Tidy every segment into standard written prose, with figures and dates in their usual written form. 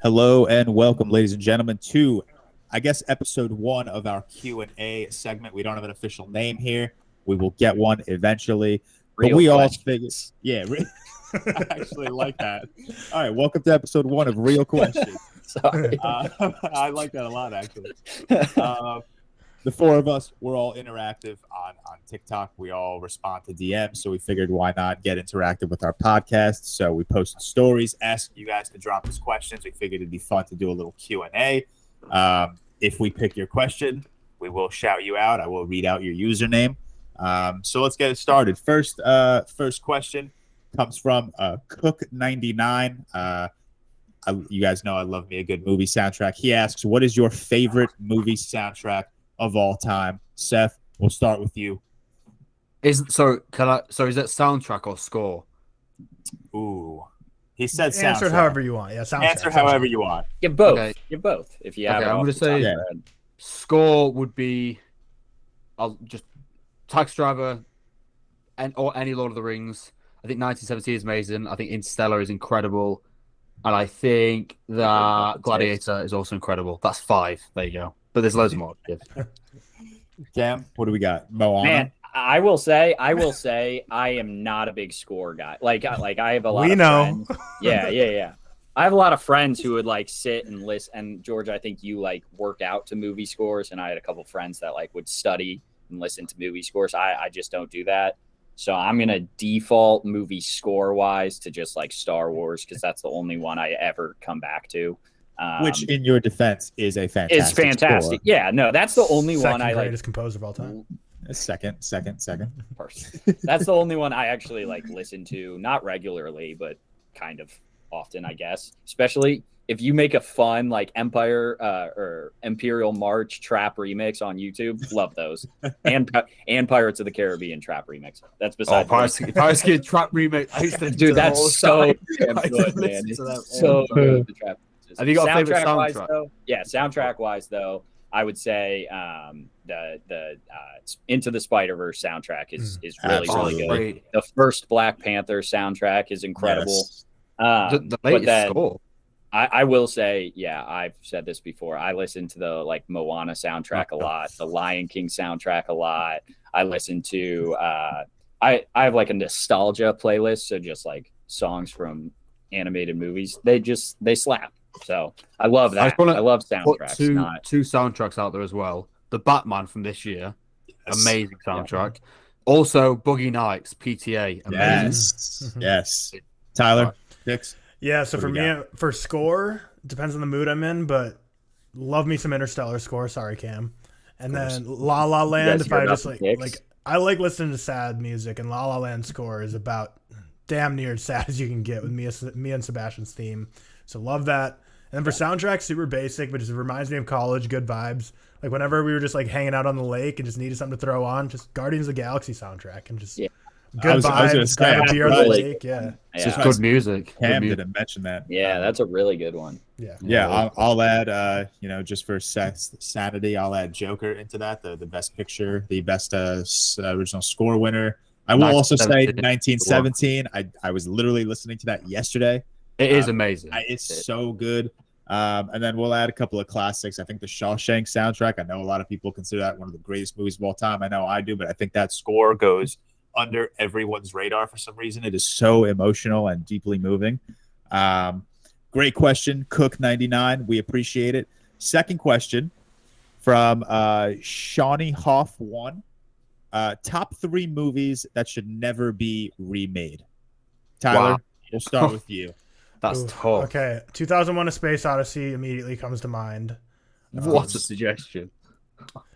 Hello and welcome, ladies and gentlemen, to, I guess, episode 1 of our Q&A segment. We don't have an official name here. We will get one eventually. But we all figured, I actually like that. All right, welcome to episode 1 of Real Questions. Sorry. I like that a lot, actually. The four of us, we're all interactive on TikTok. We all respond to DMs, so we figured why not get interactive with our podcast. So we posted stories, asked you guys to drop us questions. We figured it'd be fun to do a little Q&A. If we pick your question, we will shout you out. I will read out your username. So let's get it started. First question comes from Cook99. You guys know I love me a good movie soundtrack. He asks, what is your favorite movie soundtrack of all time? Seth, we'll start with you. Is it soundtrack or score? Ooh. He said soundtrack. Answer however you want. Yeah, soundtrack. Answer however you want. Give both. Okay. Give both. If you have Okay, it I'm off gonna the say top of your head. score would be Taxi Driver or any Lord of the Rings. I think 1917 is amazing. I think Interstellar is incredible. And I think that Gladiator is also incredible. That's 5. There you go. But there's loads more. Cam, what do we got? Moana? Man, I will say I am not a big score guy. Like I have a lot of friends. Yeah. I have a lot of friends who would like sit and listen. And George, I think you like work out to movie scores, and I had a couple friends that like would study and listen to movie scores. I just don't do that. So I'm gonna default movie score wise to just like Star Wars, because that's the only one I ever come back to. Which, in your defense, is a fantastic. It's fantastic. Score. Yeah, no, that's the only one I like. Greatest composer of all time. Second. That's the only one I actually like listen to, not regularly, but kind of often, I guess. Especially if you make a fun like Empire or Imperial March trap remix on YouTube, love those. and Pirates of the Caribbean trap remix. That's besides. Pirates of the trap remix. Dude, that's so damn good, man. It's so good. The trap. Have you got a favorite soundtrack? Though, soundtrack wise though, I would say the Into the Spider-Verse soundtrack is really good. Great. The first Black Panther soundtrack is incredible. Yes. The latest score. I will say, I've said this before. I listen to the like Moana soundtrack a lot, the Lion King soundtrack a lot. I listen to I have like a nostalgia playlist, so just like songs from animated movies. They slap. So I love that. I love soundtracks. Two soundtracks out there as well. The Batman from this year, amazing soundtrack. Yeah. Also, Boogie Nights, PTA, amazing. Yes. Tyler, picks. Yeah, so for me, for score, depends on the mood I'm in, but love me some Interstellar score. Sorry, Cam. And then La La Land, if I just like I like listening to sad music, and La La Land score is about damn near as sad as you can get with Mia and Sebastian's theme. So love that. And then for soundtrack, super basic, but just reminds me of college, good vibes. Like whenever we were just like hanging out on the lake and just needed something to throw on, just Guardians of the Galaxy soundtrack and just good vibes, grab a beer on the lake. It's just good music. Cam didn't mention that. Yeah, that's a really good one. Yeah. I'll add, just for sanity, I'll add Joker into that. The best picture, the best original score winner. I will also say 1917. I was literally listening to that yesterday. It is amazing. It's so good. And then we'll add a couple of classics. I think the Shawshank soundtrack, I know a lot of people consider that one of the greatest movies of all time. I know I do, but I think that score goes under everyone's radar for some reason. It is so emotional and deeply moving. Great question, Cook99. We appreciate it. Second question from Shawnee Hoff 1. Top 3 movies that should never be remade. Tyler, we'll start with you. That's tough. Okay, 2001: A Space Odyssey immediately comes to mind. What a suggestion!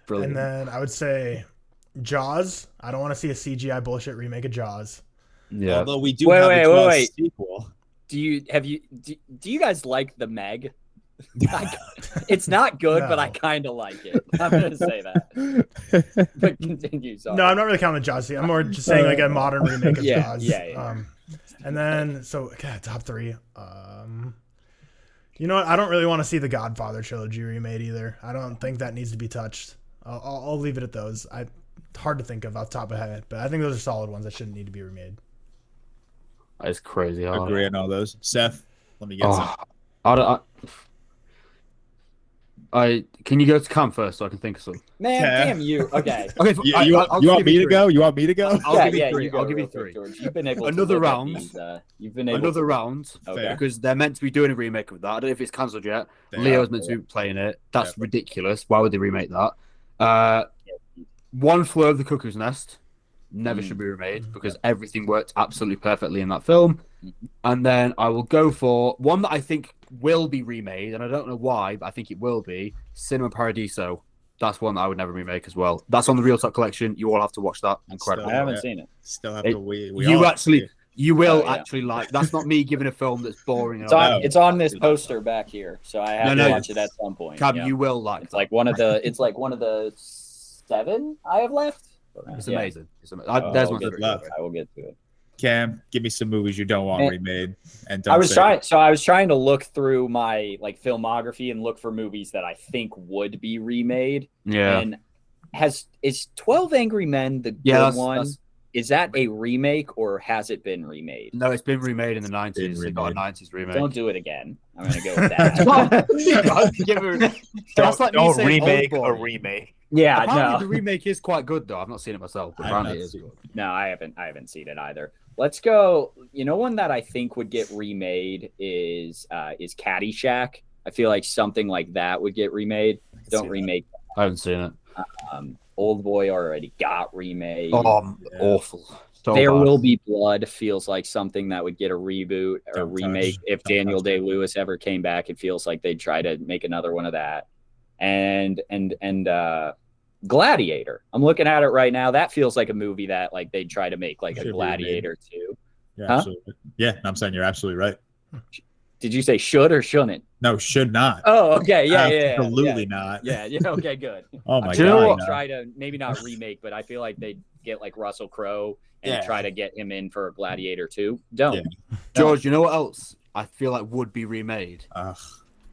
Brilliant. And then I would say Jaws. I don't want to see a CGI bullshit remake of Jaws. Yeah. Although we do have a Jaws sequel. Do you guys like The Meg? It's not good, but I kind of like it. I'm gonna say that. But continue. Sorry. No, I'm not really counting Jaws. I'm more just saying like a modern remake of Jaws. Yeah. And then, top 3. You know what? I don't really want to see the Godfather trilogy remade either. I don't think that needs to be touched. I'll leave it at those. Hard to think of off the top of my head, but I think those are solid ones that shouldn't need to be remade. That's crazy. I agree on all those. Seth, let me get some. Can you go to Cam first so I can think of some? Man, Yeah. Damn you. Okay. Okay, you want me to go? You want me to go? I'll give you three. You go I'll give you real quick, three. George. You've been able Another to round. You've been able Another to... round. Okay. Because they're meant to be doing a remake of that. I don't know if it's cancelled yet. They Leo's are. meant to be playing it. That's ridiculous. Why would they remake that? One Flew Over the Cuckoo's Nest never should be remade because everything worked absolutely perfectly in that film. And then I will go for one that I think will be remade, and I don't know why, but I think it will be Cinema Paradiso. That's one that I would never remake as well. That's on the ReelTok collection. You all have to watch that. Incredible. I haven't seen it. Still have to wait. You will actually like. That's not me giving a film that's boring. It's on this poster back here, so I have to watch it at some point. Cam, you will like. It's like one of the 7 I have left. It's amazing. It's amazing. Oh, There's my good favorite. luck. I will get to it. Cam, give me some movies you don't want remade. And don't I was say trying to look through my like filmography and look for movies that I think would be remade. Yeah. And is 12 Angry Men the good one? Is that a remake or has it been remade? No, it's been remade in the 90s. It got a 90s remake. Don't do it again. I'm gonna go with that. don't remake a remake. Yeah, apparently the remake is quite good though. I've not seen it myself, but apparently it is good. No, I haven't seen it either. Let's go. You know, one that I think would get remade is Caddyshack. I feel like something like that would get remade. Don't remake. I haven't seen it. Old Boy already got remade. Awful. So There bad. Will Be Blood feels like something that would get a reboot or remake. If Daniel Day-Lewis ever came back, it feels like they'd try to make another one of that. And Gladiator. I'm looking at it right now. That feels like a movie that like they'd try to make like a Gladiator too. Yeah, absolutely. Yeah, I'm saying you're absolutely right. Did you say should or shouldn't? No, should not. Oh, okay. Yeah. Absolutely not. Yeah. Okay, good. Oh my God. God. Try to maybe not remake, but I feel like they'd get like Russell Crowe and try to get him in for Gladiator 2. Don't. Yeah. George, you know what else I feel like would be remade? Ugh.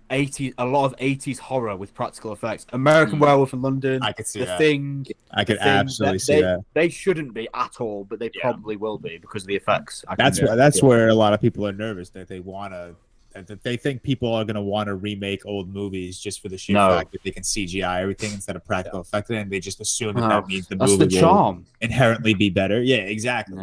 80s, a lot of 80s horror with practical effects. American Werewolf in London. I could see The that. Thing. I could absolutely see that. They shouldn't be at all, but they probably will be because of the effects. That's where a lot of people are nervous that they think people are going to want to remake old movies just for the sheer fact that they can CGI everything instead of practical effect, and they just assume that means the movie will inherently be better. Yeah, exactly.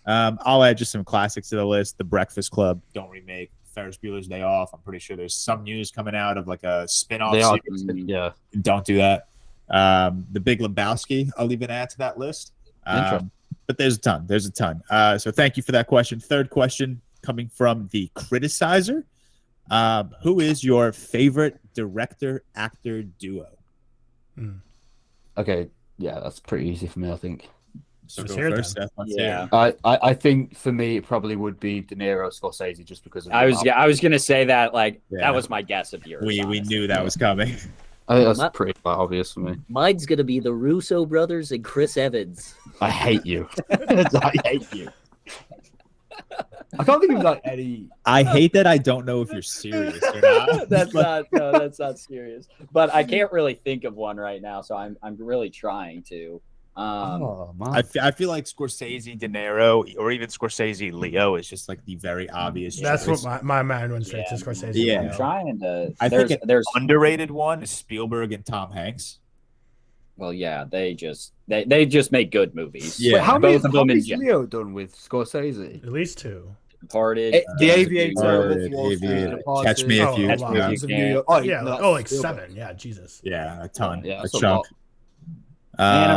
I'll add just some classics to the list. The Breakfast Club, don't remake. Ferris Bueller's Day Off. I'm pretty sure there's some news coming out of like a spin-off series. Yeah. Don't do that. The Big Lebowski, I'll even add to that list. But there's a ton. So thank you for that question. Third question coming from the Criticizer. Who is your favorite director-actor duo? Okay, yeah, that's pretty easy for me, I think. So go first, Seth. I think for me it probably would be De Niro, Scorsese, just because of I was gonna say that that was my guess of yours. We knew that was coming. I think that's pretty obvious for me. Mine's gonna be the Russo brothers and Chris Evans. I hate you. I hate you. I can't think of like any. I hate that I don't know if you're serious or not. That's not serious. But I can't really think of one right now, so I'm really trying to. I feel like Scorsese, De Niro, or even Scorsese, Leo is just like the very obvious. That's choice. what my mind went straight to Scorsese. Yeah, I'm trying to. I think there's underrated one is Spielberg and Tom Hanks. Well, yeah, they just make good movies. Yeah, wait, how many of them has Leo done with Scorsese? At least 2. Departed, The Aviator, Catch Me If You. Like 7. Yeah, Jesus. Yeah, a ton. Yeah, a chunk. Man,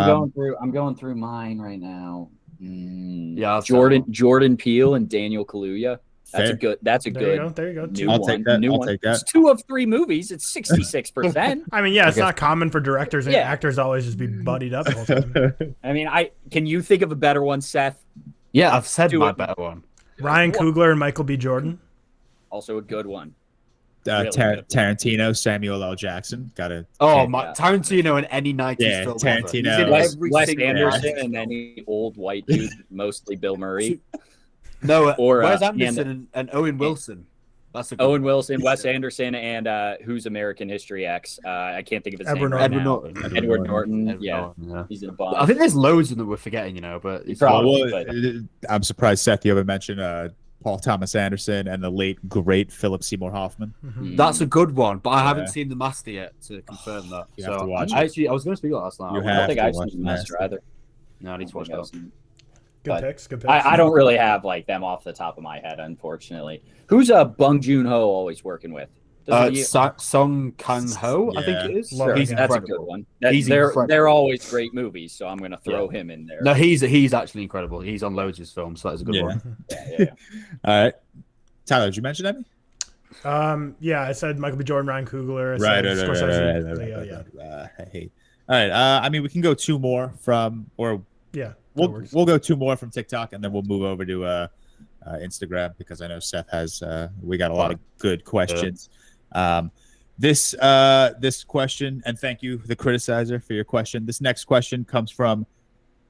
I'm going through mine right now. Yeah, Jordan Peele and Daniel Kaluuya. That's Fair. a good. That's a There good. you go. New I'll one. take that. New I'll one. take that. It's 2 of 3 movies. It's 66%. I mean, yeah, it's not common for directors and actors always just be buddied up the whole time. I mean, can you think of a better one, Seth? Yeah, I've said my better one. Ryan Coogler and Michael B. Jordan. Also a good one. Tarantino, Samuel L. Jackson. Tarantino in any 90s film. Tarantino. Wes Anderson and any old white dude, mostly Bill Murray. No, Wes Anderson and Owen Wilson. That's a good Owen Wilson, Wes Anderson, and who's American History X? I can't think of his name right now. Edward Norton. Yeah. He's in a bunch. I think there's loads of them we're forgetting, but it's I'm surprised, Seth, you haven't mentioned Paul Thomas Anderson and the late great Philip Seymour Hoffman. That's a good one, but I haven't seen The Master yet to confirm that. You have to watch it. I was going to speak about that last night. I don't think I've seen The Master either. No, I need to watch that. Good picks. I don't really have like them off the top of my head, unfortunately. Who's Bong Joon-ho always working with? Song Kang-ho, I think it is. Sure. That's a good one. They're always great movies, so I'm going to throw him in there. No, he's actually incredible. He's on loads of his films, so that's a good one. Yeah. All right. Tyler, did you mention any? Yeah, I said Michael B. Jordan, Ryan Coogler. Right. I hate. All right. I mean, we can go two more from, or we'll go two more from TikTok, and then we'll move over to Instagram because I know Seth has. We got a lot of good questions. This question, and thank you, the criticizer, for your question. This next question comes from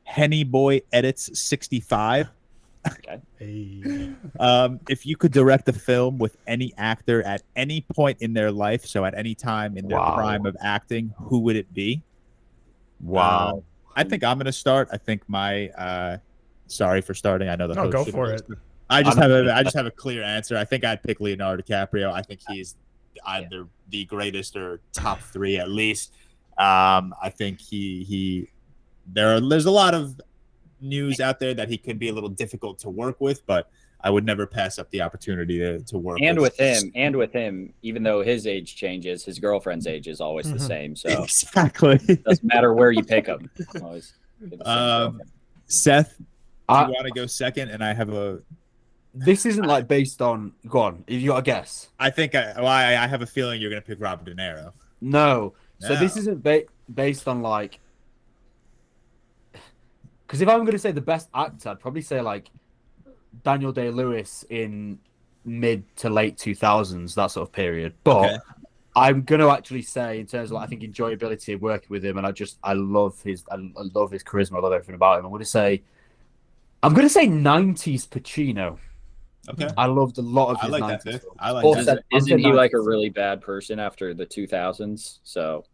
Henny Boy Edits 65. Okay. If you could direct a film with any actor at any point in their life, so at any time in their prime of acting, who would it be? Wow. I think I'm going to start. I think my sorry for starting. I know the host go should for host it. I just have a clear answer. I think I'd pick Leonardo DiCaprio. I think he's either the greatest or top three at least. I think there's a lot of news out there that he could be a little difficult to work with, but I would never pass up the opportunity to work with him, even though his age changes, his girlfriend's age is always the same. So exactly, it doesn't matter where you pick him. Seth, do you want to go second? And I have a. This isn't like based on. Go on, if you got a guess. I think I have a feeling you're going to pick Robert De Niro. No. So this isn't based on like. Because if I'm going to say the best actor, I'd probably say like Daniel Day-Lewis in mid to late 2000s, that sort of period. But I'm going to actually say, in terms of like, I think enjoyability of working with him, and I love his charisma, I love everything about him. I'm going to say 90s Pacino. Okay. I loved a lot of his 90s that pick. films. I like that. Isn't he like a really bad person after the 2000s? So.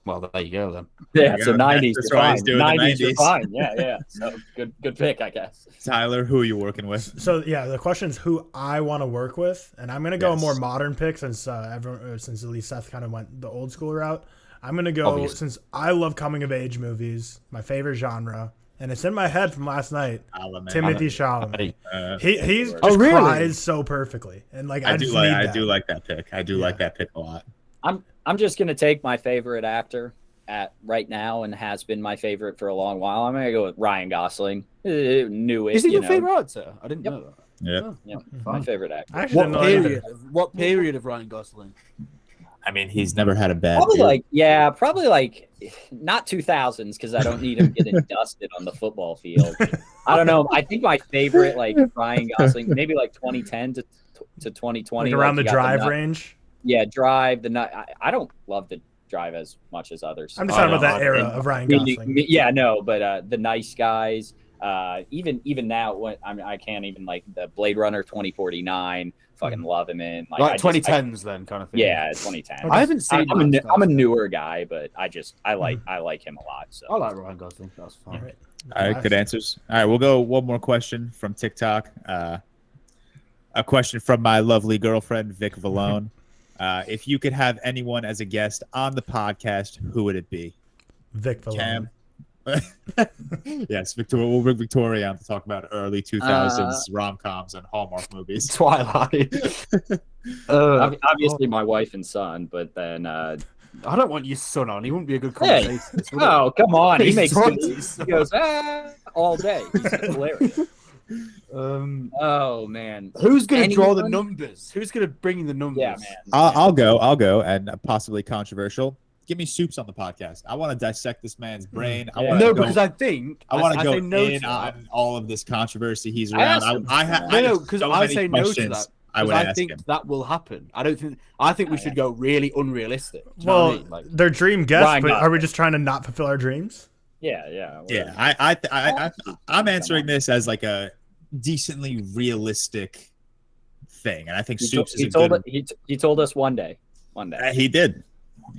Well, there you go then. Yeah, so 90s That's are why fine. he's doing the 90s are fine. Yeah. So good pick, I guess. Tyler, who are you working with? So yeah, the question is who I want to work with, and I'm gonna go a more modern pick since at least Seth kind of went the old school route. I'm gonna go since I love coming of age movies, my favorite genre, and it's in my head from last night. Timothy Chalamet. He just cries so perfectly, and like I do like that pick. I do like that pick a lot. I'm just gonna take my favorite actor at right now and has been my favorite for a long while. I'm gonna go with Ryan Gosling. New it. Is he your favorite actor? I didn't know that. Yeah. My favorite actor. What period of Ryan Gosling? I mean, he's never had a bad. Probably like not 2000s because I don't need him getting dusted on the football field. I don't know. I think my favorite like Ryan Gosling maybe like 2010 to 2020, like around the Drive range. Yeah, Drive. I don't love the Drive as much as others. I'm just talking about that era of Ryan Gosling. Yeah, no, but The Nice Guys. Even now, when I can't even like the Blade Runner 2049. Fucking love him in like 2010s then kind of thing. Yeah, 2010. I haven't seen. I'm a newer guy, but I like him a lot. So I like Ryan Gosling. That's fine. All right, good answers. All right, we'll go one more question from TikTok. A question from my lovely girlfriend Vic Vallone. If you could have anyone as a guest on the podcast, who would it be? Vic Vallone. Yes, Victoria. We'll bring Victoria on to talk about early 2000s rom-coms and Hallmark movies. Twilight. Obviously, my wife and son, but then I don't want your son on. He wouldn't be a good conversation. Oh, come on. He makes he goes all day. He's hilarious. Oh man, who's gonna draw the numbers? Who's gonna bring the numbers? Yeah, man. I'll go, and possibly controversial. Give me Soups on the podcast. I want to dissect this man's brain. I want to go in on all of this controversy he's around. Because I say no to that. I think that will happen. I think we should go really unrealistic. Well, their dream guest, but are we just trying to not fulfill our dreams? Yeah. I'm answering this as like a decently realistic thing, and I think Soups is he told us one day. He did.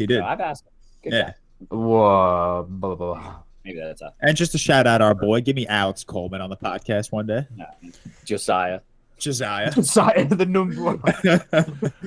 So I've asked him. Good guy. Whoa, blah, blah, blah. Maybe that's up. And just to shout out our boy, give me Alex Coleman on the podcast one day. Josiah. Josiah. The number one.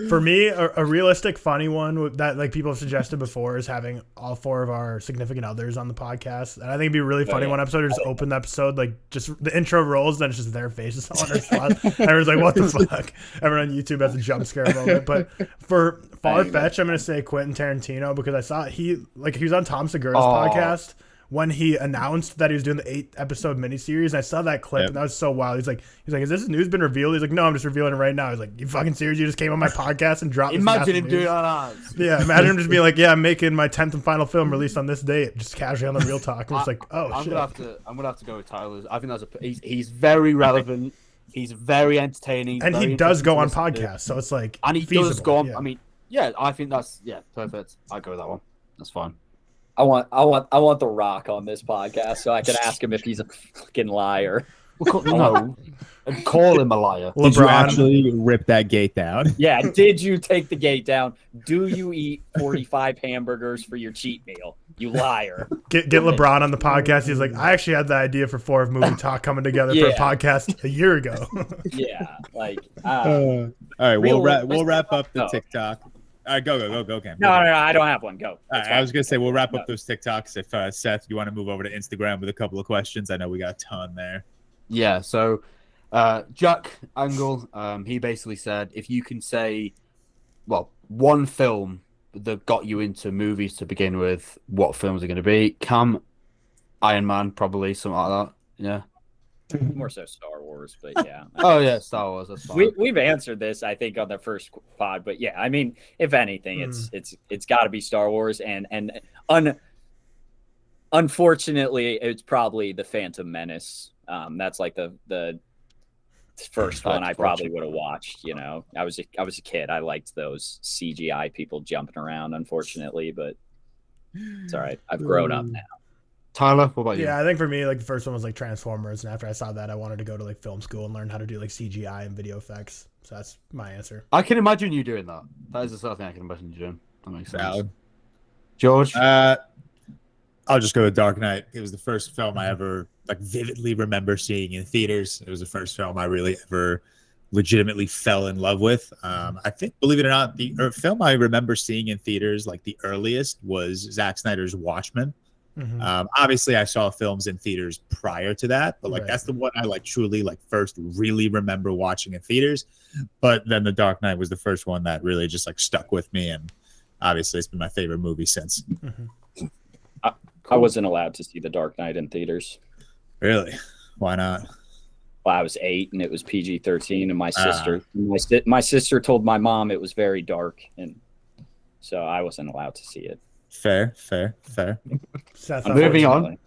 For me, a realistic, funny one that like people have suggested before is having all 4 of our significant others on the podcast. And I think it'd be a really funny one episode to just open the episode, like just the intro rolls, then it's just their faces on our spot. Everyone's like, what the fuck? Everyone on YouTube has a jump scare moment. But for far-fetched, I'm going to say Quentin Tarantino because I saw he was on Tom Segura's podcast when he announced that he was doing the 8-episode miniseries, and I saw that clip, and that was so wild. He's like, "Is this news been revealed?" He's like, "No, I'm just revealing it right now." He's like, "You fucking serious? You just came on my podcast and dropped." Imagine him doing it on ours. Yeah, imagine him just being like, "Yeah, I'm making my 10th and final film released on this date," just casually on the Real Talk. And it's like, "Oh shit." I'm gonna have to go with Tyler's. I think he's very relevant. He's very entertaining, and he does go on podcasts, so it's like, and he feasible. does go on. Yeah. I mean, yeah, I think that's perfect. I go with that one. That's fine. I want The Rock on this podcast so I can ask him if he's a fucking liar. No, and call him a liar. Did you actually rip that gate down? Yeah, did you take the gate down? Do you eat 45 hamburgers for your cheat meal? You liar. Get LeBron on the podcast. He's like, I actually had the idea for 4 of movie talk coming together for a podcast a year ago. Yeah, like. All right, we'll wrap up the TikTok. All right, go, Cam. No, I don't have one. Go. All right, I was gonna say we'll wrap up those TikToks. If Seth, you want to move over to Instagram with a couple of questions, I know we got a ton there. Yeah. So, Jack Angle, he basically said if you can say, well, one film that got you into movies to begin with, what films are going to be? Cam, Iron Man, probably something like that. Yeah. More so Star Wars, but yeah. Oh yeah, Star Wars. That's fine. We've answered this, I think, on the first pod, but yeah, I mean, if anything, it's got to be Star Wars, and unfortunately, it's probably the Phantom Menace. That's like the first one I probably would have watched. You know, I was a kid. I liked those CGI people jumping around. Unfortunately, but it's all right. I've grown up now. Tyler, what about you? Yeah, I think for me, like the first one was like Transformers, and after I saw that, I wanted to go to like film school and learn how to do like CGI and video effects. So that's my answer. I can imagine you doing that. That is the sort of thing I can imagine you doing. That makes sense. Valid. George? I'll just go with Dark Knight. It was the first film I ever like vividly remember seeing in theaters. It was the first film I really ever legitimately fell in love with. I think, believe it or not, the film I remember seeing in theaters, like the earliest, was Zack Snyder's Watchmen. Mm-hmm. Obviously I saw films in theaters prior to that, but like that's the one I like truly like first really remember watching in theaters. But then The Dark Knight was the first one that really just like stuck with me, and obviously it's been my favorite movie since. Mm-hmm. I wasn't allowed to see The Dark Knight in theaters. Really? Why not? Well, I was 8 and it was PG-13, and my sister told my mom it was very dark, and so I wasn't allowed to see it. Fair. Seth, Moving on.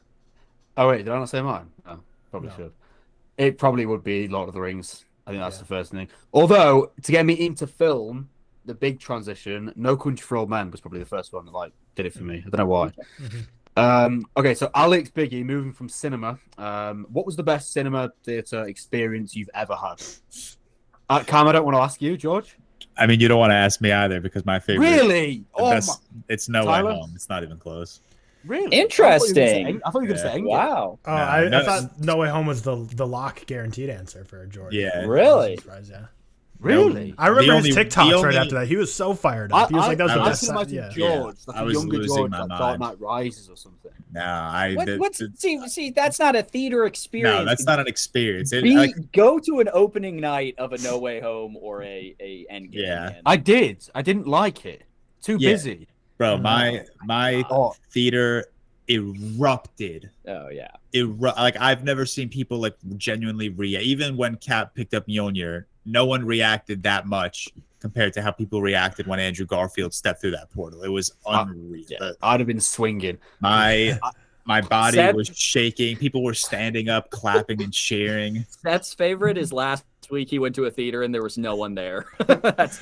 Oh wait, did I not say mine? No, probably should. It probably would be Lord of the Rings. I think that's the first thing. Although to get me into film, the big transition, No Country for Old Men was probably the first one that like did it for me. I don't know why. Okay, so Alex Biggie, moving from cinema. What was the best cinema theater experience you've ever had? Cam, I don't want to ask you, George. I mean, you don't want to ask me either because my favorite. Really? It's No Way Home. It's not even close. Really? Interesting. I thought you were going to say Endgame. Wow. Oh, I thought No Way Home was the lock guaranteed answer for George. Yeah. Really? Yeah. Really? I remember his TikToks right after that. He was so fired up. He was like, that was the best. I can imagine George, like a younger George, like Dark Knight Rises or something. No, see, that's not a theater experience. No, that's not an experience. Go to an opening night of a No Way Home or a Endgame. Yeah. I did. I didn't like it. Too busy. Bro, my theater erupted. Oh yeah. Like I've never seen people like genuinely even when Cap picked up Mjolnir, no one reacted that much compared to how people reacted when Andrew Garfield stepped through that portal. It was unreal. I'd have been swinging. My body was shaking. People were standing up, clapping and cheering. Seth's favorite is last week he went to a theater and there was no one there. that's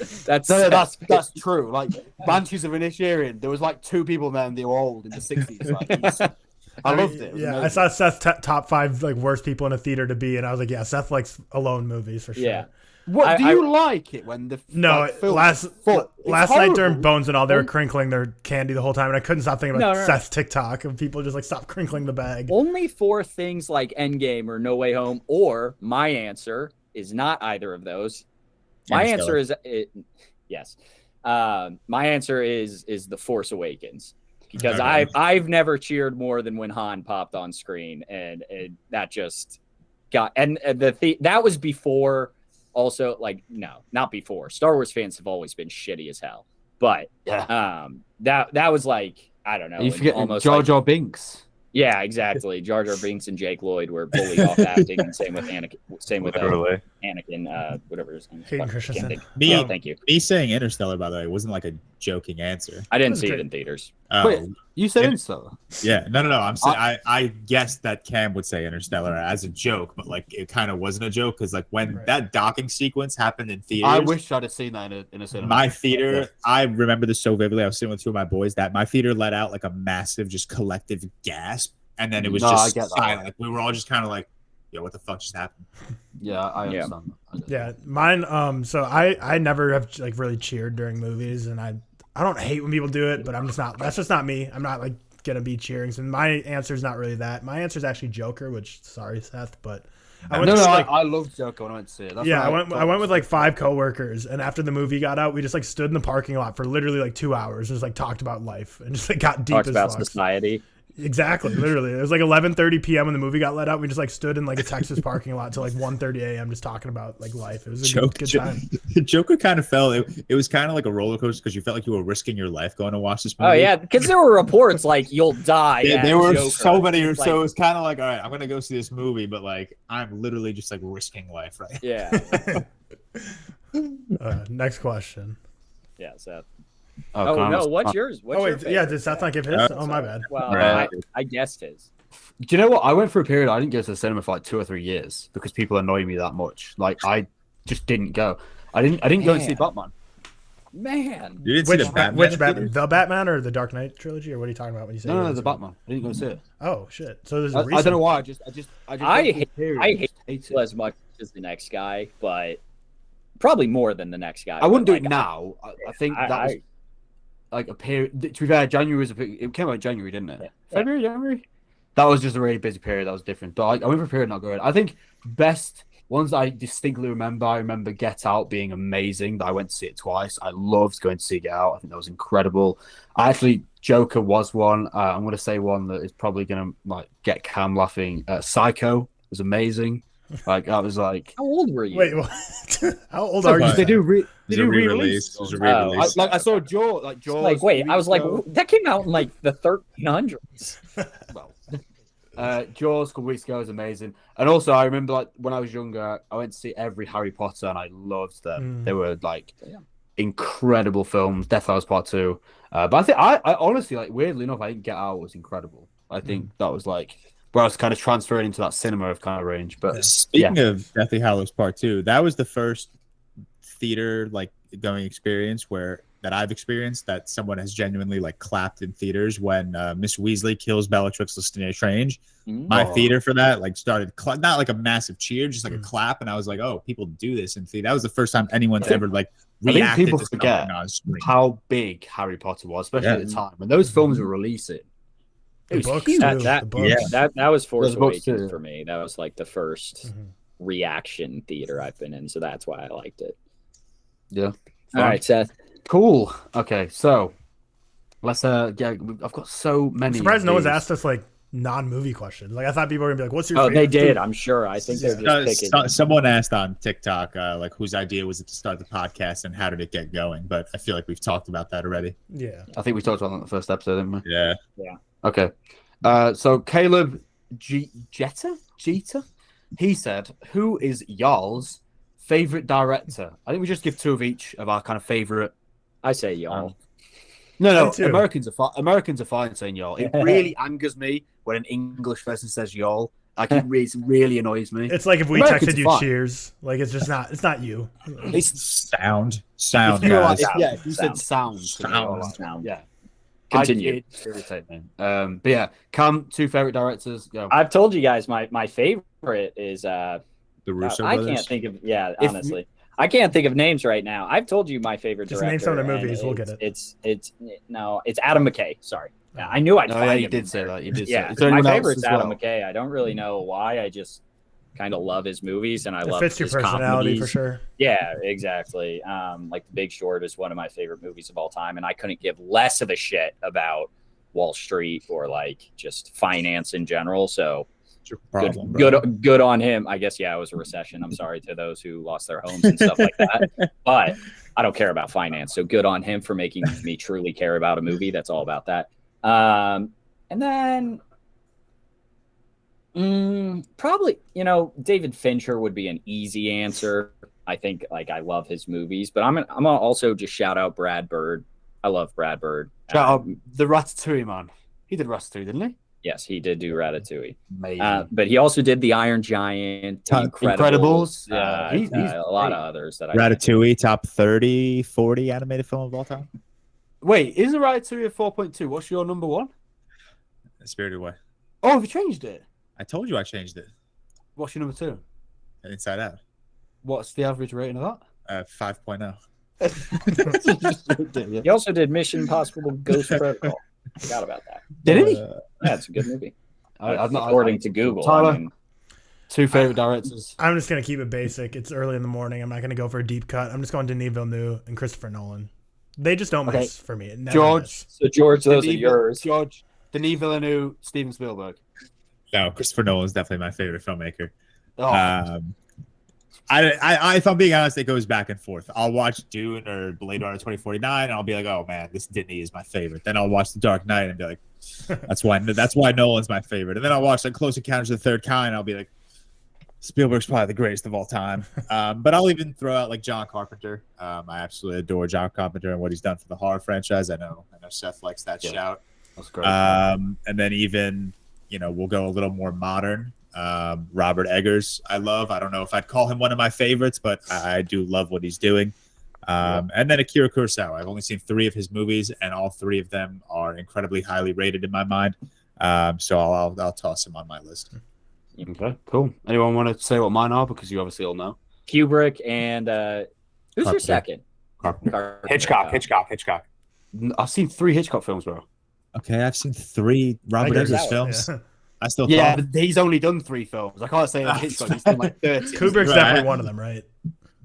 true. Like Banshees of Inisherin, there was like 2 people there and they were old in the 60s. Like, I loved it. Yeah, I saw Seth's top 5 like worst people in a theater to be, and I was like, yeah, Seth likes alone movies for sure. Yeah. What do you like it when the last night during Bones and all, they were crinkling their candy the whole time, and I couldn't stop thinking about Seth's TikTok and people just like stop crinkling the bag. Only for things like Endgame or No Way Home, or my answer, is not either of those. My answer is yes. My answer is The Force Awakens, because I've never cheered more than when Han popped on screen, and that just got that was before. Also, like, no, not before. Star Wars fans have always been shitty as hell, but that was like, I don't know, you forget almost Jar Jar Binks. Yeah, exactly. Jar Jar Binks and Jake Lloyd were bullied off acting, and same with Anakin. Whatever his name is. Hayden Christensen. Thank you. Me saying Interstellar, by the way, wasn't like a joking answer. I didn't see it in theaters. Wait, you said Interstellar? Yeah, no. I'm saying I guessed that Cam would say Interstellar as a joke, but like it kind of wasn't a joke, because like when that docking sequence happened in theaters, I wish I'd have seen that in a cinema. My theater, I remember this so vividly. I was sitting with two of my boys. That my theater let out like a massive, just collective gasp, and then it was just silent. Like, we were all just kind of like, "Yo, what the fuck just happened?" Yeah, I understand. Yeah, mine. So I never have like really cheered during movies, and I don't hate when people do it, but I'm just not. That's just not me. I'm not like gonna be cheering. So my answer is not really that. My answer is actually Joker, which sorry Seth, but I loved Joker when I went to see it. I went with like 5 coworkers, and after the movie got out, we just like stood in the parking lot for literally like 2 hours, and just like talked about life and just like got deep. Talked as about fuck. society. Exactly, literally. It was like 11:30 p.m. when the movie got let out. We just like stood in like a Texas parking lot till like 1:30 a.m. just talking about like life. It was a good time. Joker kind of felt it was kind of like a roller coaster, because you felt like you were risking your life going to watch this movie. Oh yeah, because there were reports like you'll die. There were so many, so it was kind of like, all right, I'm gonna go see this movie, but like I'm literally just like risking life, right? Yeah. Next question. Yeah, Seth. Oh no, what's yours? Did Seth not give his? Oh, my bad. Well, I guessed his. Do you know what? I went through a period I didn't go to the cinema for like 2 or 3 years because people annoy me that much. Like, I just didn't go. I didn't go and see Batman. Man, you didn't see the Batman? Which Batman? The Batman or the Dark Knight trilogy, or what are you talking about when you say? No, the Batman. I didn't go see it. Oh shit! So there's I don't know why. I hate it as much as the next guy, but probably more than the next guy. I wouldn't do it now. I think that was like a period. To be fair, January was it came out in January, didn't it? Yeah. February, January. That was just a really busy period. That was different. But I went for a period not good. I think best ones I distinctly remember. I remember Get Out being amazing. I went to see it twice. I loved going to see Get Out. I think that was incredible. Joker was one. I'm going to say one that is probably going to like get Cam laughing. Psycho was amazing. Like I was like, how old were you? Wait, what? How old are you? They do re-release. I saw Jaw. Like, wait, I was like, that came out in like the 1300s. Well, Jaws a couple weeks ago was amazing, and also I remember like when I was younger, I went to see every Harry Potter, and I loved them. They were like incredible films. Death House Part 2, but I think I honestly, like, weirdly enough, I think Get Out was incredible. I think that was like where I was kind of transferring into that cinema of kind of range. But speaking of Deathly Hallows Part 2, that was the first theater like going experience that I've experienced that someone has genuinely like clapped in theaters when Miss Weasley kills Bellatrix Lestrange. My theater for that like started not like a massive cheer, just like a clap, and I was like, oh, people do this in theater. That was the first time anyone's ever like reacted. I think people to forget how big Harry Potter was, especially at the time when those films were releasing. It was huge. That was Force Awakens for me. That was like the first reaction theater I've been in, so that's why I liked it. Yeah. All right, Seth. Cool. Okay, so let's I've got so many. I'm surprised no one's asked us like non-movie questions. Like I thought people were gonna be like, "What's your?" favorite they did. I'm sure. I think they're just picking. Someone asked on TikTok, like, whose idea was it to start the podcast and how did it get going? But I feel like we've talked about that already. Yeah, I think we talked about that in the first episode, didn't we? Yeah. Okay. So Caleb Jeter, he said, "Who is y'all's favorite director?" I think we just give 2 of each of our kind of favorite. I say y'all. No. Americans are fine saying y'all. It really angers me when an English person says y'all. Like it really annoys me. It's like if we texted you cheers. Like it's just not. It's not you. It's sound. If you said sound. Yeah. Continue. It irritates me. But yeah, Cam, 2 favorite directors. Go. I've told you guys my favorite is the Russo I brothers. can't think of honestly. I can't think of names right now. I've told you my favorite just director. Name some of the movies. We'll get it. It's Adam McKay. Sorry. Yeah, I knew I'd find him. You did say that. You did say that. My favorite's Adam McKay. I don't really know why. I just kind of love his movies, and I It love fits your his personality comedies. for sure. Yeah, exactly. Like The Big Short is one of my favorite movies of all time, and I couldn't give less of a shit about Wall Street or like just finance in general. So good on him. I guess, yeah, it was a recession. I'm sorry to those who lost their homes and stuff like that. But I don't care about finance. So good on him for making me truly care about a movie that's all about that. And then probably, David Fincher would be an easy answer. I think like I love his movies, but I'm gonna also just shout out Brad Bird. I love Brad Bird. Shout out the Ratatouille man. He did Ratatouille, didn't he? Yes, he did do Ratatouille. Amazing. But he also did The Iron Giant, The Incredibles. Yeah, he's a lot of others that Ratatouille, top 30, 40 animated film of all time. Wait, isn't Ratatouille a 4.2? What's your number one? Spirited Away. Oh, have you changed it? I told you I changed it. What's your number two? Inside Out. What's the average rating of that? 5.0. He also did Mission Impossible Ghost Protocol. Forgot about that. Did he? Yeah, it's a good movie. I'm not according to Google. Tyler, two favorite directors. I'm just gonna keep it basic. It's early in the morning. I'm not gonna go for a deep cut. I'm just going Denis Villeneuve and Christopher Nolan. They just don't miss for me. George. So George, those are yours. George, Denis Villeneuve, Steven Spielberg. No, Christopher Nolan is definitely my favorite filmmaker. Oh. If I'm being honest, it goes back and forth. I'll watch Dune or Blade Runner 2049, and I'll be like, "Oh man, this Disney is my favorite." Then I'll watch The Dark Knight and be like, "That's why Nolan's my favorite." And then I'll watch like Close Encounters of the Third Kind, and I'll be like, "Spielberg's probably the greatest of all time." But I'll even throw out like John Carpenter. I absolutely adore John Carpenter and what he's done for the horror franchise. I know Seth likes that shout. That's great. And then even we'll go a little more modern. Robert Eggers, I love. I don't know if I'd call him one of my favorites, but I do love what he's doing. And then Akira Kurosawa. I've only seen 3 of his movies, and all 3 of them are incredibly highly rated in my mind. So I'll toss him on my list. Okay, cool. Anyone want to say what mine are? Because you obviously all know. Kubrick and who's your second? Carpenter. Hitchcock. I've seen 3 Hitchcock films, bro. Okay, I've seen 3 Robert Eggers films. Yeah. I still but he's only done 3 films. I can't say that Hitchcock. He's done like 30. Kubrick's definitely one of them, right?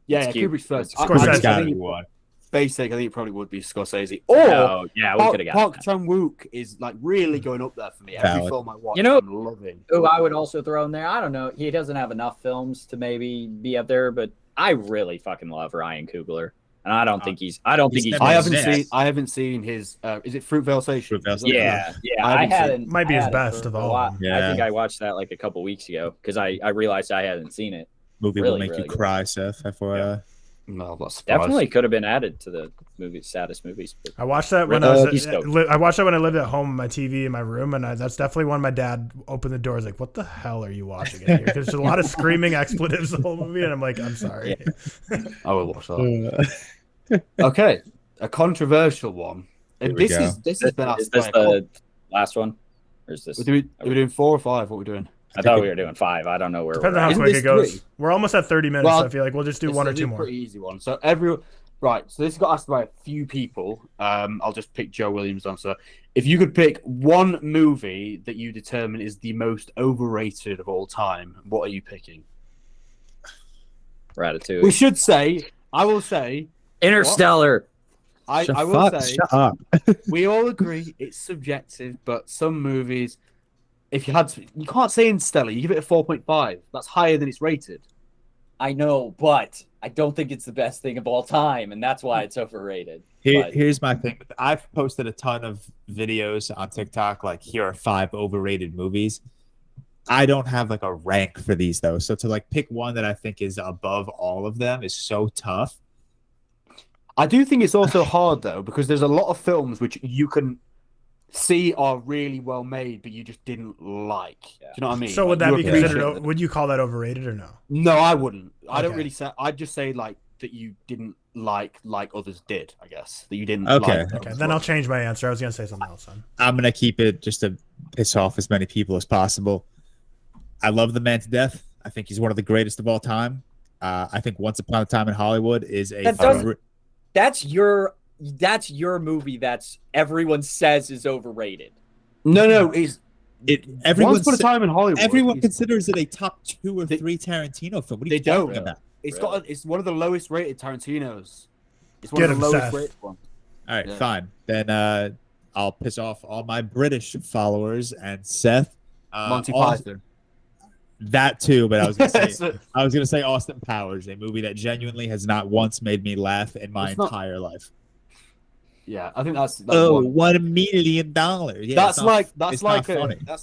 Yeah, Kubrick's first. Scorsese. I think basic. I think it probably would be Scorsese. Or we could have got Park Chan-wook is like really going up there for me. Every film I watch, I'm loving. Who I would also throw in there. I don't know. He doesn't have enough films to maybe be up there, but I really fucking love Ryan Coogler. And I don't think he's. I haven't seen his. Is it Fruitvale Station? Yeah. I hadn't. Might be his best of all. Yeah. I think I watched that like a couple weeks ago because I realized I hadn't seen it. Movie will make you cry, Seth. FYI. No, that's definitely could have been added to the saddest movies. I watched that when I watched that when I lived at home on my TV in my room, and that's definitely when my dad opened the door. He's like, "What the hell are you watching in here?" Because there's a lot of screaming expletives the whole movie, and I'm like, "I'm sorry." Yeah. I will watch that. Okay, a controversial one. And this has been asked. Is this the last one, or is this? Are we doing 4 or 5? What are we doing? I thought we were doing 5. I don't know where. Depends on how quick it goes. 3? We're almost at 30 minutes. So I feel like we'll just do 1 or 2 more. Pretty easy one. So right. So this got asked by a few people. I'll just pick Joe Williams' answer. If you could pick one movie that you determine is the most overrated of all time, what are you picking? Ratatouille. I will say, Interstellar. I will say, shut up. We all agree it's subjective, but some movies, if you can't say Interstellar, you give it a 4.5. That's higher than it's rated. I know, but I don't think it's the best thing of all time, and that's why it's overrated. Here's my thing. I've posted a ton of videos on TikTok, like here are 5 overrated movies. I don't have like a rank for these though, so to like pick one that I think is above all of them is so tough. I do think it's also hard though, because there's a lot of films which you can see are really well made, but you just didn't like. Do you know what I mean? So would that be considered? Would you call that overrated or no? No, I wouldn't. I don't really say. I'd just say like that you didn't like others did. I guess that you didn't. Okay. Okay. Then I'll change my answer. I was gonna say something else. Then I'm gonna keep it just to piss off as many people as possible. I love The Man to Death. I think he's one of the greatest of all time. I think Once Upon a Time in Hollywood is That's your movie that's everyone says is overrated. No, Once upon a time in Hollywood, everyone considers it a top 2 or 3 Tarantino film. What are you talking about? It's one of the lowest rated Tarantinos. It's one Get of the him, lowest Seth. rated ones. All right, fine. Then I'll piss off all my British followers and Seth. Monty Python. That too, but I was gonna say Austin Powers, a movie that genuinely has not once made me laugh in my entire life. Yeah, I think that's $1 million. Yeah, that's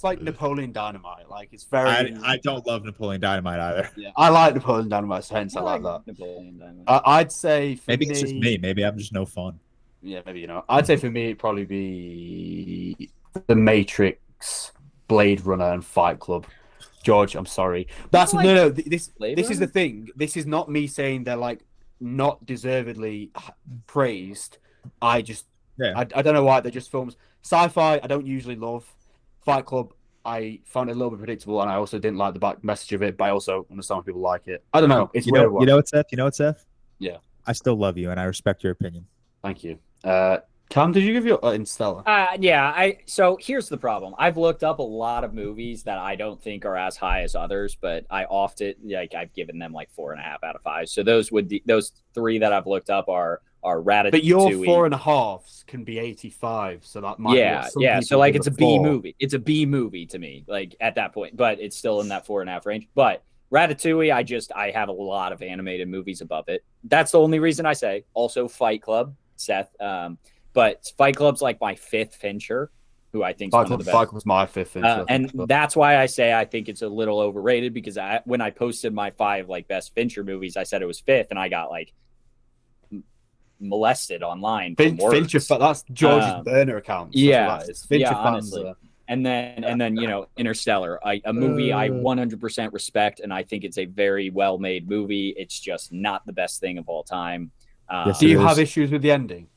like Napoleon Dynamite. Like it's very. I don't love Napoleon Dynamite either. Yeah, I like Napoleon Dynamite, so hence I like that. Napoleon Dynamite. I'd say for Maybe me, it's just me. Maybe I'm just no fun. Yeah, maybe I'd say for me it'd probably be The Matrix, Blade Runner, and Fight Club. George, I'm sorry. That's no. This is the thing. This is not me saying they're like not deservedly praised. I don't know why they're just films. Sci-fi, I don't usually love. Fight Club, I found it a little bit predictable, and I also didn't like the back message of it. But I also understand people like it. I don't know. It's you know what, Seth? You know what, Seth? Yeah. I still love you, and I respect your opinion. Thank you. Cam, did you give your Interstellar? Yeah. So here's the problem. I've looked up a lot of movies that I don't think are as high as others, but I often I've given them like 4.5 out of 5. So those 3 that I've looked up are Ratatouille. But your 4.5s can be 85, so that might be So like it's a B movie. It's a B movie to me, like at that point, but it's still in that 4.5 range. But Ratatouille, I have a lot of animated movies above it. That's the only reason I say. Also Fight Club, Seth. But Fight Club's like my 5th Fincher, who I think is one of the best. Fight Club's my 5th Fincher. And that's why I say I think it's a little overrated, because when I posted my 5 like best Fincher movies, I said it was 5th, and I got like molested online. Fincher, that's George's burner account. Yeah, Fincher honestly. fans. And then Interstellar, a movie I 100% respect, and I think it's a very well made movie. It's just not the best thing of all time. Do you have issues with the ending?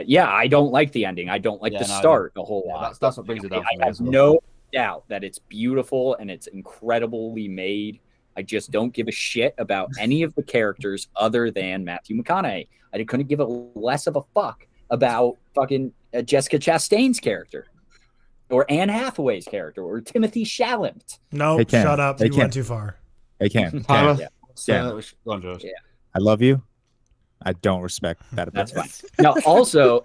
Yeah, I don't like the ending. I don't like the start a whole lot. That's what brings it down. I have no doubt that it's beautiful and it's incredibly made. I just don't give a shit about any of the characters other than Matthew McConaughey. I couldn't give a less of a fuck about fucking Jessica Chastain's character, or Anne Hathaway's character, or Timothy Chalamet. No, shut up. You went too far. They can't. Tyler? Yeah. Yeah. I love you. I don't respect that. That's fine. Now, also,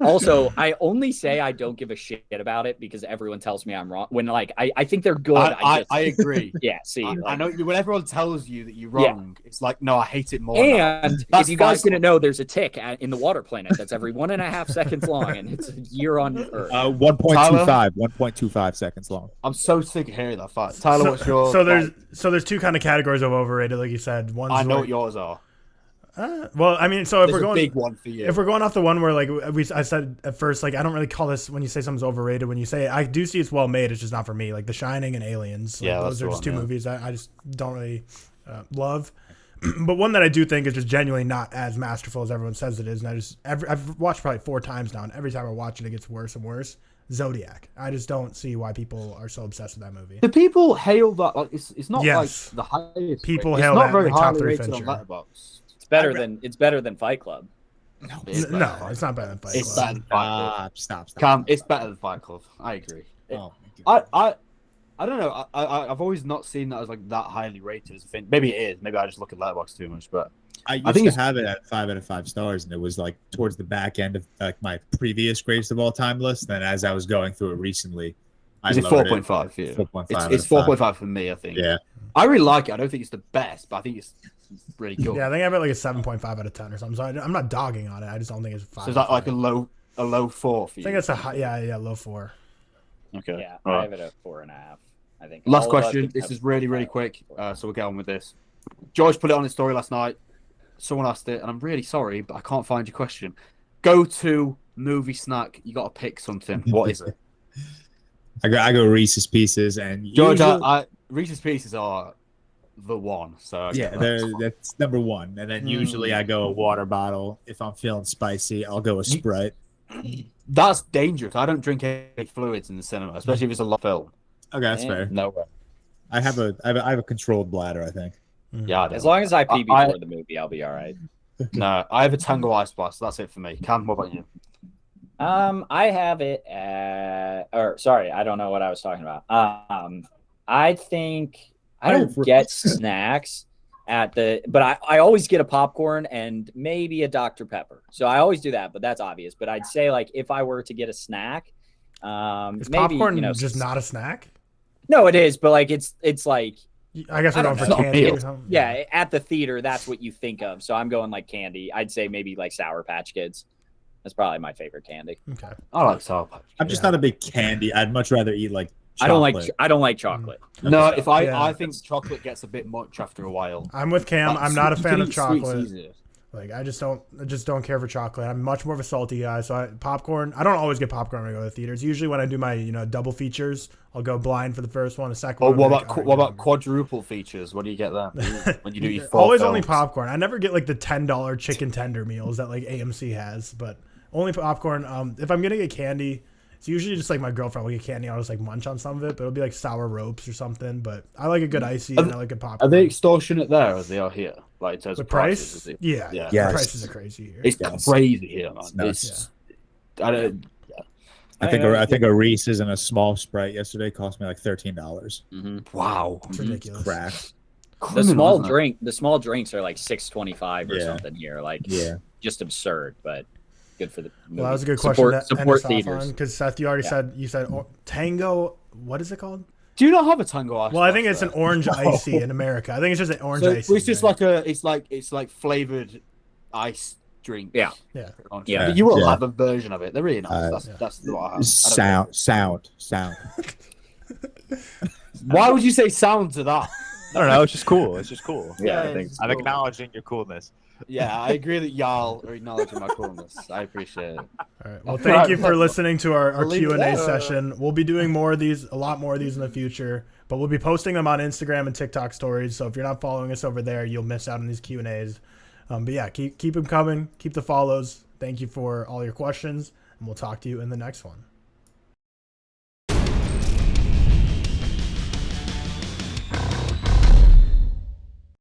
I only say I don't give a shit about it because everyone tells me I'm wrong. When I think they're good. I agree. Yeah. See, I know when everyone tells you that you're wrong, it's like, no, I hate it more. And if you guys didn't know, there's a tick in the water planet that's every 1.5 seconds long, and it's a year on Earth. 1.25 seconds long. I'm so sick of hearing that fact. Tyler, what's your? So there's 2 kind of categories of overrated, like you said. One's I know what yours are. Well, I mean, so if we're going big one for you. If we're going off the one where I said at first, like I don't really call this when you say something's overrated. When you say I do see it's well made, it's just not for me. Like The Shining and Aliens. Yeah, those are just 2 movies I just don't really love. But one that I do think is just genuinely not as masterful as everyone says it is, and I've watched probably 4 times now, and every time I watch it, it gets worse and worse. Zodiac. I just don't see why people are so obsessed with that movie. The people hail that like it's not like the highest. People hail that like top 3 Fincher. It's better than Fight Club. No, it's not better than Fight Club. It's better than Fight Club. Stop. Cam, it's better than Fight Club. I agree. Oh, I don't know. I've always not seen that as like that highly rated as a thing. Maybe it is. Maybe I just look at Letterboxd too much. But I think to have it at 5 out of 5 stars, and it was like towards the back end of like my previous greatest of all time list. Then as I was going through it recently, is it 4.5? Yeah, 4.5. It's 4.5 for me. I think. Yeah, I really like it. I don't think it's the best, but I think it's really good. Yeah, I think I have it like a 7.5 out of 10 or something. So I'm not dogging on it. I just don't think it's 5. So is that like a low 4 for you? I think it's a high, low 4. Okay. Yeah, I have it at 4.5. I think. Last question. This is really quick. So we'll get on with this. George put it on his story last night. Someone asked it, and I'm really sorry, but I can't find your question. Go to movie snack. You got to pick something. What is it? I go Reese's Pieces, and George, Reese's Pieces are the one. So yeah, that's number 1. And then usually I go a water bottle. If I'm feeling spicy, I'll go a Sprite. That's dangerous. I don't drink any fluids in the cinema, especially if it's a long film. Okay, that's fair. No way. I have a controlled bladder, I think. Yeah, as long as I pee before the movie, I'll be all right. No, I have a Tango Ice Blast. So that's it for me. Cam, what about you? I have it or sorry, I don't know what I was talking about. I think I don't get snacks but I always get a popcorn and maybe a Dr. Pepper. So I always do that, but that's obvious. But I'd say like if I were to get a snack, is maybe popcorn just not a snack? No, it is, but like it's like I guess we're going for candy or something. Yeah, at the theater, that's what you think of. So I'm going like candy. I'd say maybe like Sour Patch Kids. That's probably my favorite candy. Okay. I like Sour Patch. I'm just not a big candy. I'd much rather eat like chocolate. I don't like chocolate. No, if I think chocolate gets a bit much after a while. I'm with Cam. I'm not a fan of chocolate. Sweets. Like I just don't care for chocolate. I'm much more of a salty guy. So popcorn. I don't always get popcorn when I go to the theaters. Usually when I do my double features, I'll go blind for the first one, the second one. What about quadruple features? What do you get there when you do your four always films? Only popcorn. I never get like the $10 chicken tender meals that like AMC has, but only popcorn. If I'm gonna get candy, it's usually just like my girlfriend will get candy. I'll just like munch on some of it, but it'll be like sour ropes or something. But I like a good icy and I like a popcorn. Are they extortionate there as they are here? Like in terms of prices? Yeah. The prices are crazy here. It's crazy here, man. I think a Reese's and a small Sprite yesterday cost me like $13. Mm-hmm. Wow, it's ridiculous. Crack. The small drinks are like $6.25 or something here. Like just absurd, but good for the movie. Well, that was a good question. Support theaters. Because Seth, you already said Tango. What is it called? Do you not have a Tango ice? Well, I think it's an orange icy in America. I think it's just an orange icy. It's just like it's like flavored ice drink. Yeah. You will have a version of it. They're really nice. That's what I have. Sound. Why would you say sound to that? I don't know. It's just cool. Yeah, I think I'm acknowledging your coolness. Yeah, I agree that y'all are acknowledging my coolness. I appreciate it. All right. Well, thank you for listening to our Q&A session. We'll be doing a lot more of these in the future, but we'll be posting them on Instagram and TikTok stories. So if you're not following us over there, you'll miss out on these Q&As. But yeah, keep them coming. Keep the follows. Thank you for all your questions, and we'll talk to you in the next one.